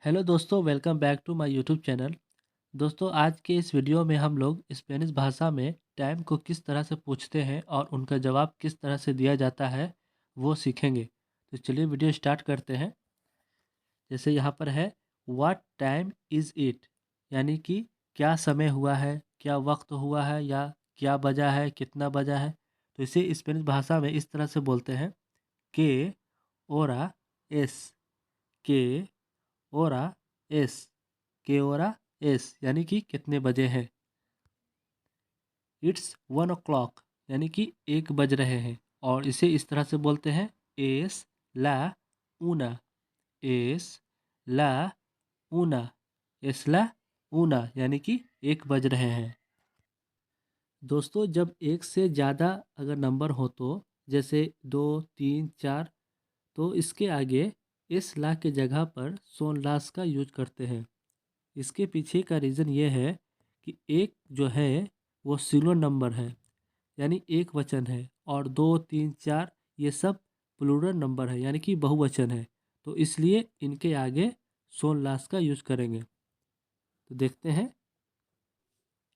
Hello दोस्तों, welcome back to my YouTube channel. दोस्तों, आज के इस वीडियो में हम लोग स्पेनिश भाषा में टाइम को किस तरह से पूछते हैं और उनका जवाब किस तरह से दिया जाता है वो सीखेंगे। तो चलिए वीडियो स्टार्ट करते हैं। जैसे यहाँ पर है, व्हाट टाइम इज़ इट, यानी कि क्या समय हुआ है, क्या वक्त हुआ है, या क्या बजा है, कितना बजा है। तो इसे स्पेनिश भाषा में इस तरह से बोलते हैं के ओरा एस, के ओरा एस, के ओरा एस, यानी कि कितने बजे हैं। इट्स 1 o'clock, यानी कि 1 बज रहे हैं। और इसे इस तरह से बोलते हैं एस ला ऊना, एस ला ऊना, एस ला ऊना, यानी कि 1 बज रहे हैं। दोस्तों, जब एक से ज़्यादा अगर नंबर हो तो जैसे 2, 3, 4, तो इसके आगे इस ला के जगह पर सोन लास का यूज करते हैं। इसके पीछे का रीज़न ये है कि एक जो है वो सिंगुलर नंबर है, यानी एक वचन है, और 2, 3, 4 ये सब प्लूरल नंबर है, यानी कि बहुवचन है। तो इसलिए इनके आगे सोन लास का यूज करेंगे। तो देखते हैं,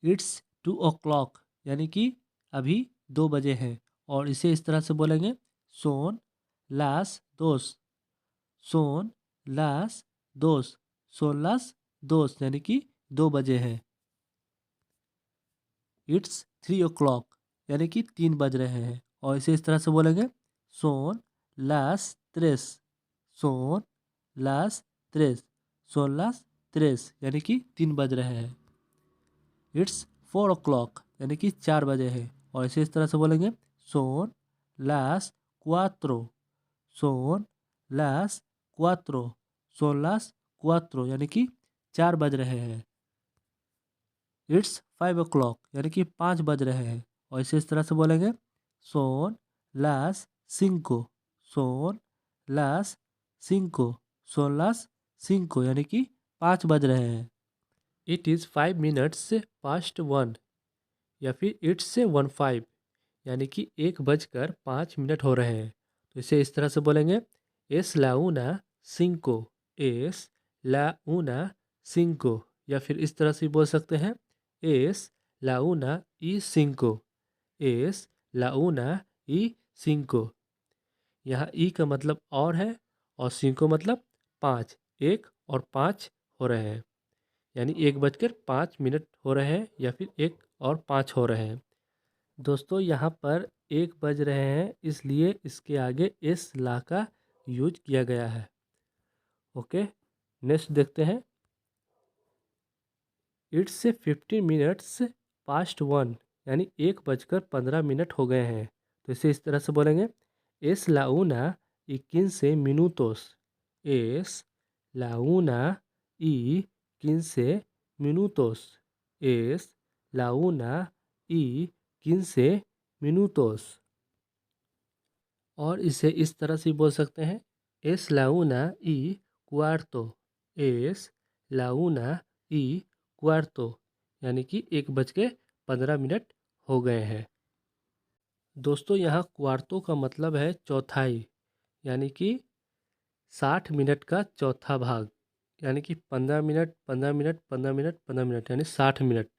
इट्स 2 o'clock, यानी कि अभी 2 बजे हैं। और इसे इस तरह से बोलेंगे सोन लास दोस, सोन लास दोस, सोन लास दोस, यानी कि 2 बजे हैं। इट्स 3 o'clock, यानी कि 3 बज रहे हैं। और इसे इस तरह से बोलेंगे सोन लास त्रेस, सोन लास त्रेस, सोन लास त्रेस, यानी कि 3 बज रहे हैं। इट्स 4 o'clock, यानी कि 4 बजे हैं। और इसे इस तरह से बोलेंगे सोन लास क्वात्रो, सोन लास क्वात्रो, सोन लास क्वात्रो, यानी कि 4 बज रहे हैं। इट्स 5 o'clock, यानी कि 5 बज रहे हैं। और इसे इस तरह से बोलेंगे सोन लास सिंको, सोन लास सिंको, सोन लास सिंको, यानी कि 5 बज रहे हैं। इट इज़ 5 minutes past 1, या फिर इट्स से 1:05, यानी कि 1 बजकर 5 मिनट हो रहे हैं। तो इसे इस तरह से बोलेंगे एस लाउना सिंको, एस लाउना सिंको, या फिर इस तरह से बोल सकते हैं एस लाउना ई सिंको, एस लाउना ई सिंको। यहाँ ई का मतलब और है, और सिंको मतलब 5, 1 और 5 हो रहे हैं, यानी 1 बजकर 5 मिनट हो रहे हैं, या फिर 1 और 5 हो रहे हैं। दोस्तों, यहाँ पर 1 बज रहे हैं, इसलिए इसके आगे इस ला का यूज किया गया है। ओके, नेक्स्ट देखते हैं। इट्स से 15 minutes past 1, यानी 1 बजकर 15 मिनट हो गए हैं। तो इसे इस तरह से बोलेंगे एस लाउना y 15 minutos, एस लाउना y 15 minutos, एस लाउना y 15 minutos। और इसे इस तरह से बोल सकते हैं एस लाउना y cuarto, एस लाउना y cuarto, यानी कि 1 बज के 15 मिनट हो गए हैं। दोस्तों, यहाँ क्वार्तो का मतलब है चौथाई, यानी कि 60 मिनट का चौथा भाग, यानी कि 15 मिनट 15 मिनट 15 मिनट 15 मिनट, यानी 60 मिनट।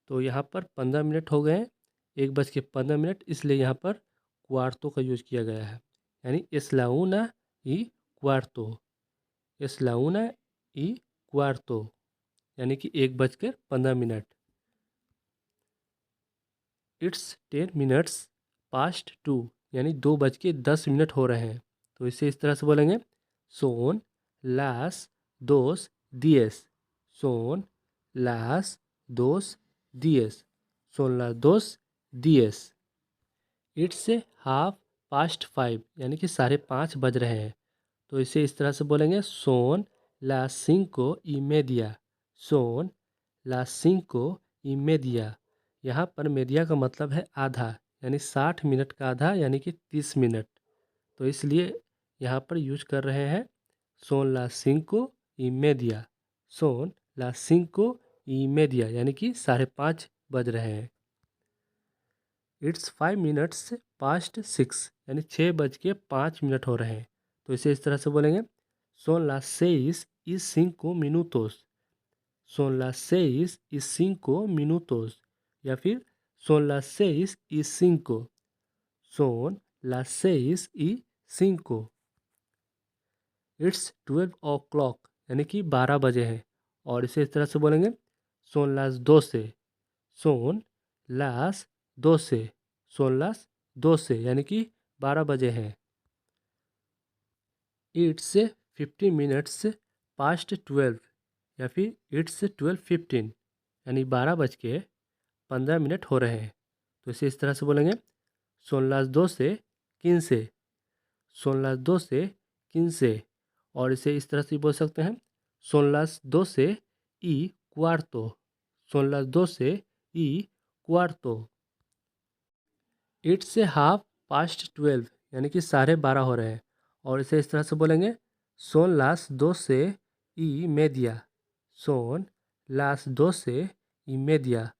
तो यहाँ पर 15 मिनट हो गए, 1 बज के 15 मिनट, इसलिए यहाँ पर क्वार्तो का यूज किया गया है, यानी एस्लाउना ई क्वार्तो, एस्लाउना ई क्वार्तो, यानी कि 1 बजकर 15 मिनट। इट्स 10 minutes past 2, यानी 2 बज के 10 मिनट हो रहे हैं। तो इसे इस तरह से बोलेंगे सोन लास दोस दिएस, सोन लास दोस दिएस, सोन लास दोस दिएस। इट्स से 5:30, यानी कि 5:30 बज रहे हैं। तो इसे इस तरह से बोलेंगे सोन लास सिंको y media, सोन लास सिंको y media। यहाँ पर मीडिया का मतलब है आधा, यानी 60 मिनट का आधा, यानी कि 30 मिनट। तो इसलिए यहाँ पर यूज कर रहे हैं सोन ला सिंको y media, सोन ला सिंको y media, यानी कि 5:30 बज रहे हैं। इट्स 5 minutes past 6, यानी 6 बज के 5 मिनट हो रहे हैं। तो इसे इस तरह से बोलेंगे सोन ला 6 y 5 minutos. Son las 6 y 5 minutos. या फिर son las 6 y 5. Son las 6 y 5. It's 12 o'clock यानी कि 12 बजे हैं। और इसे इस तरह से बोलेंगे son las 12. Son las 12. Son las 12 यानी कि 12 बजे हैं। It's 50 minutes past 12 या फिर It's 12:15 यानी 12:15 हो रहे हैं। तो इसे इस तरह से बोलेंगे son las 12:15. Son las 12:15. और इसे इस तरह से बोल सकते हैं son las 12:15. Son las 12:15. It's 12:30 यानी कि 12:30 हो रहे हैं। और इसे इस तरह से बोलेंगे son las 12:30. Son las 12:30.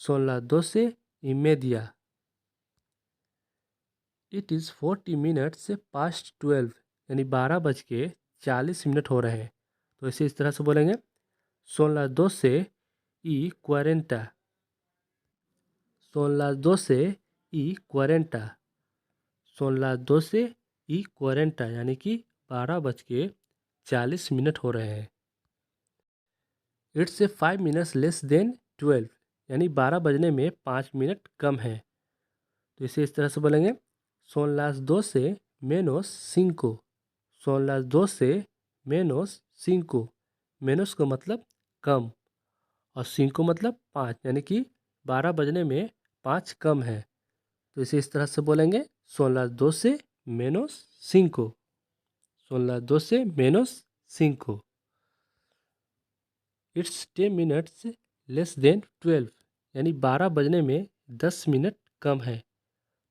Son las 12:30. It is 40 minutes past 12 यानी 12:40 हो रहे हैं। तो इसे इस तरह से बोलेंगे son las 12:40. Son las 12:40. Son las 12:40 यानी कि 12:40 हो रहे हैं। It's 5 minutes less than 12 यानी 12 बजने में 5 मिनट कम है। तो इसे इस तरह से बोलेंगे son las 12:05. Son las 12:05. menos का मतलब कम और 5 मतलब 5 यानी कि 12 बजने में 5 कम है। तो इसे इस तरह से बोलेंगे son las 12:05. Son las 12:05. It's 10 minutes less than 12 यानी 12 बजने में 10 मिनट कम है।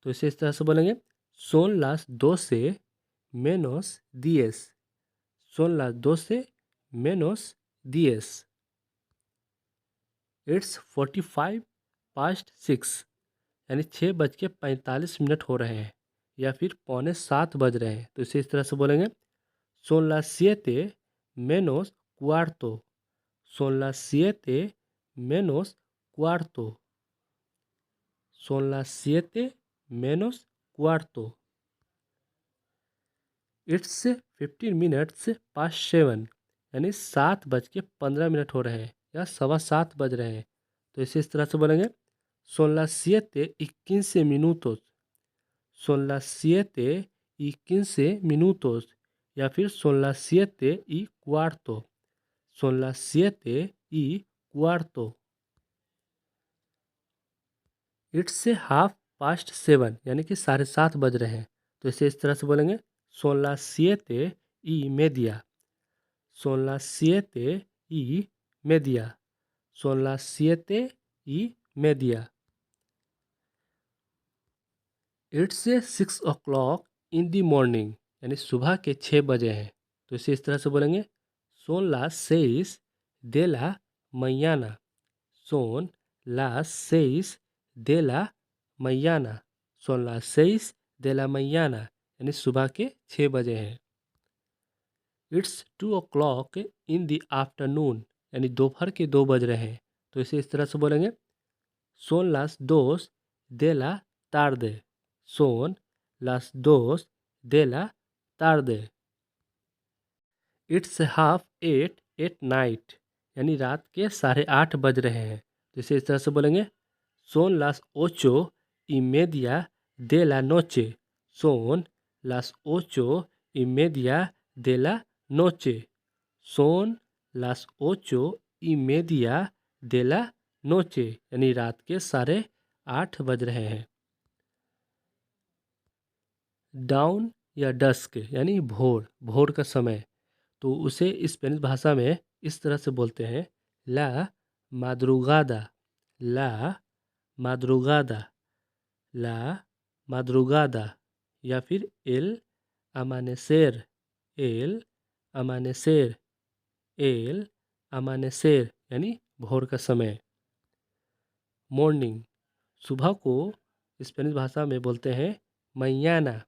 तो इसे इस तरह से बोलेंगे son las 12:10. Son las 12:10. It's 45 past 6 यानी 6:45 हो रहे हैं या फिर 6:45 बज रहे हैं। तो इसे इस तरह से बोलेंगे son las 7:15. Son las 7:15. Son las 7:15. It's 15 minutes past 7 यानी 7:15 हो रहे हैं या 7:15 बज रहे हैं। तो इसे इस तरह से बोलेंगे son las 7:15 minutos. Son las 7:15 minutos या फिर son las 7:15. Son las 7:15. It's 7:30 यानी कि 7:30 बज रहे हैं। तो इसे इस तरह से बोलेंगे son las 7:30. Son las 7:30. Son las 7:30. It's 6 o'clock in the morning यानी सुबह के 6 बजे हैं। तो इसे इस तरह से बोलेंगे son las 6 de la mañana. Son las 6 de la mañana. Son las 6 de la mañana यानी सुबह के 6 बजे हैं। It's 2 o'clock in the afternoon यानी दोपहर के 2 बज रहे हैं। तो इसे इस तरह से बोलेंगे son las 2 de la tarde. Son las 2 de la tarde. It's 7:30 at night यानी रात के 8:30 बज रहे हैं। तो इसे इस तरह से बोलेंगे son las 8:30 de la noche. Son las 8:30 de la noche. Son las 8:30 de la noche यानी रात के 8:30 बज रहे हैं। डाउन या डस्क यानी भोर, भोर का समय। तो उसे स्पेनिश भाषा में इस तरह से बोलते हैं ला madrugada. ला madrugada. ला madrugada या फिर el amanecer. el amanecer. el amanecer यानी भोर का समय। मॉर्निंग, सुबह को स्पेनिश भाषा में बोलते हैं mañana.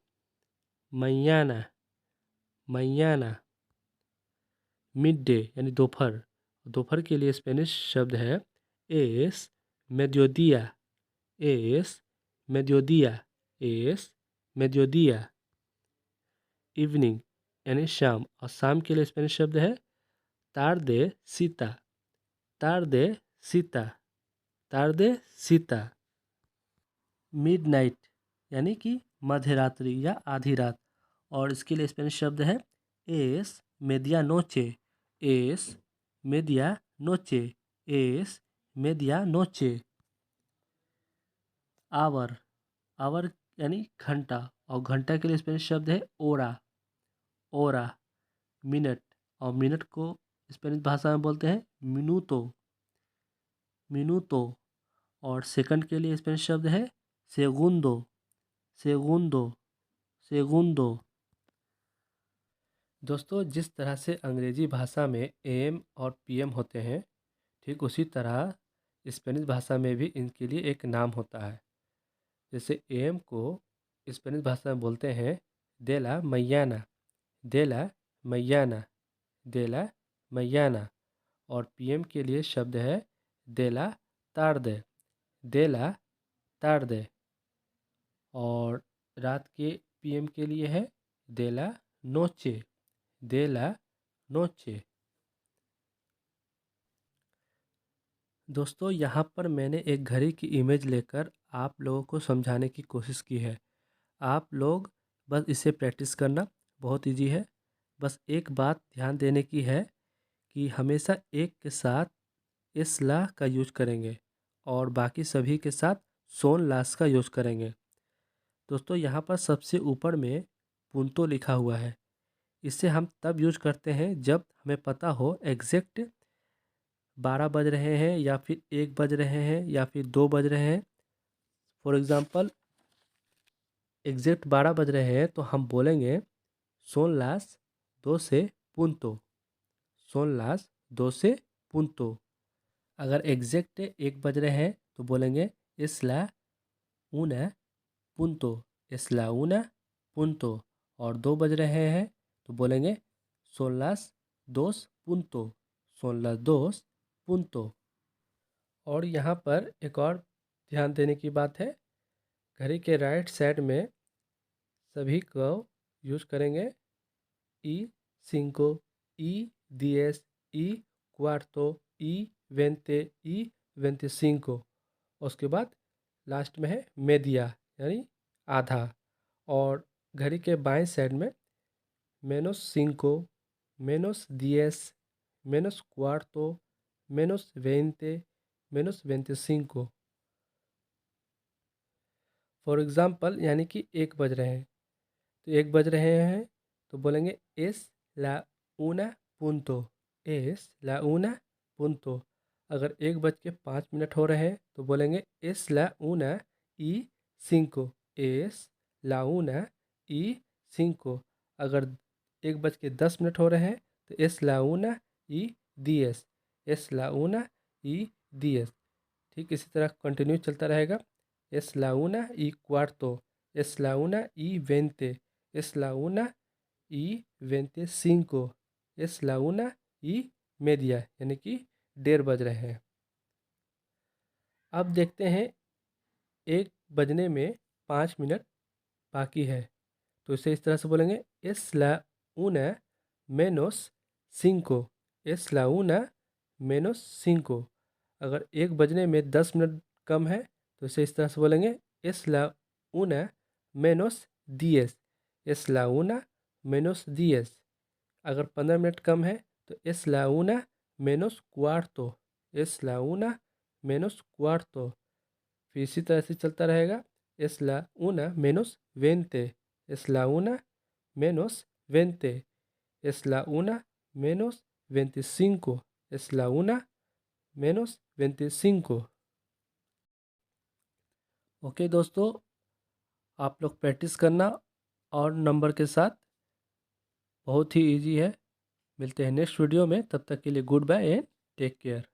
mañana. mañana. Mid day यानी दोपहर। दोपहर के लिए स्पेनिश शब्द है एस मेडियोडिया, एस मेडियोडिया, एस मेडियोडिया। इवनिंग यानी शाम, और शाम के लिए स्पेनिश शब्द है तार्दे सीता, तार्दे सीता, तार्दे सीता। मिडनाइट यानी कि मध्य रात्रि या आधी रात, और इसके लिए स्पेनिश शब्द है एस मेडिया नोचे, एस मेडिया नोचे, एस मेडिया नोचे। आवर, आवर यानी घंटा, और घंटा के लिए स्पेनिश शब्द है ओरा, ओरा। मिनट, और मिनट को स्पेनिश भाषा में बोलते हैं मिनूतो, मिनूतो। और सेकंड के लिए स्पेनिश शब्द है सेगुंदो, सेगुंदो, सेगुंदो। दोस्तों, जिस तरह से अंग्रेजी भाषा में एम और पीएम होते हैं, ठीक उसी तरह स्पेनिश भाषा में भी इनके लिए एक नाम होता है। जैसे एम को स्पेनिश भाषा में बोलते हैं देला मैयाना, देला मैयाना, देला मैयाना। और पीएम के लिए शब्द है देला तार्दे, देला तार्दे। और रात के पीएम के लिए है देला नोचे, देला नोचे। दोस्तों, यहाँ पर मैंने एक घड़ी की इमेज लेकर आप लोगों को समझाने की कोशिश की है। आप लोग बस इसे प्रैक्टिस करना, बहुत इजी है। बस एक बात ध्यान देने की है कि हमेशा एक के साथ इस ला का यूज करेंगे और बाकी सभी के साथ सोन लास का यूज करेंगे। दोस्तों, यहाँ पर सबसे ऊपर में पुंतो लिखा हुआ है। इसे हम तब यूज करते हैं जब हमें पता हो एग्जैक्ट 12 बज रहे हैं या फिर 1 बज रहे हैं या फिर 2 बज रहे हैं। फॉर एग्ज़ाम्पल, एग्जैक्ट 12 बज रहे हैं तो हम बोलेंगे सोन लास 2 से punto, सोन लास 2 से punto। अगर एग्जैक्ट 1 बज रहे हैं तो बोलेंगे es la una punto, es la una punto। और 2 बज रहे हैं तो बोलेंगे son las 2 punto, son las 2 punto। और यहाँ पर एक और ध्यान देने की बात है, घड़ी के राइट साइड में सभी को यूज करेंगे ई सिंको, ई दिएस, ई क्वार्टो, ई वेंते, ई वेंटिसिंको। उसके बाद लास्ट में है मेडिया यानी आधा। और घड़ी के बाएं साइड में मेनोस सिंको, मेनोस दिएस, मेनोस क्वार्टो, मेनोस वेंते, मेनोस वेंटिसिंको। फॉर एग्ज़ाम्पल, यानी कि 1 बज रहे हैं तो 1 बज रहे हैं तो बोलेंगे एस ला ऊना punto, एस ला ऊना punto। अगर 1 बज के 5 मिनट हो रहे हैं तो बोलेंगे एस ला ऊना ई सिंको, एस ला ऊना ई सिंको। अगर 1 बज के 10 मिनट हो रहे हैं तो एस ला ऊना ई दिएस, एस ला ऊना ई दिएस। ठीक इसी तरह कंटिन्यू चलता रहेगा। es la una y cuarto, es la una y 20, es la una y 25, es la una y media, यानी कि 1:30 बज रहे हैं। अब देखते हैं 1 बजने में 5 मिनट बाकी है तो इसे इस तरह से बोलेंगे es la una menos 5, es la una menos 5। अगर 1 बजने में 10 मिनट कम है तो इसे इस तरह से बोलेंगे es la una menos 10, es la una menos 10। अगर 15 मिनट कम है तो es la una menos cuarto, es la una menos cuarto। फिर इसी तरह से चलता रहेगा es la una menos 20, es la una menos 20, es la una menos 25, es la una menos 25। Okay दोस्तों, आप लोग प्रैक्टिस करना और नंबर के साथ, बहुत ही इजी है। मिलते हैं नेक्स्ट वीडियो में, तब तक के लिए good bye and take care.